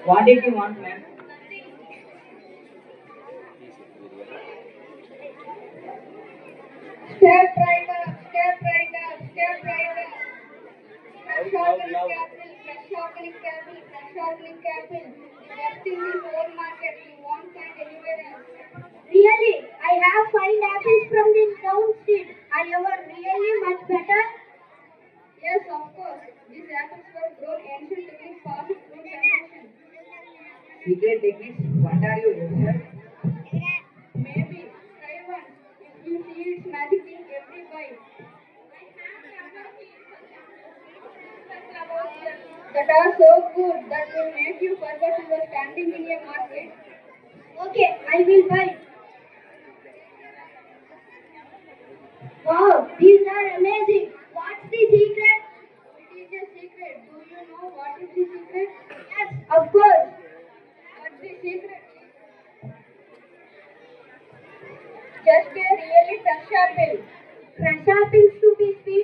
What did you want, ma'am? Step right up, step right up, step right up. Fresh organic capital, fresh organic capital, fresh organic capital. The best in the whole market. You won't find anywhere else. Really, I have five apples from the town street. Are you really much better? Yes, of course. These apples were grown ancient techniques fast fruit consumption. Secret techniques? What are you, sir? Maybe. Try one. If you see its magic in every bite. That are so good that will make you forget you were standing in a market. Okay, I will buy. Wow, these are amazing. What's the secret? It is a secret. Do you know what is the secret? Yes, of course. What's the secret? Just a really fresh apple. Fresh apples to be sweet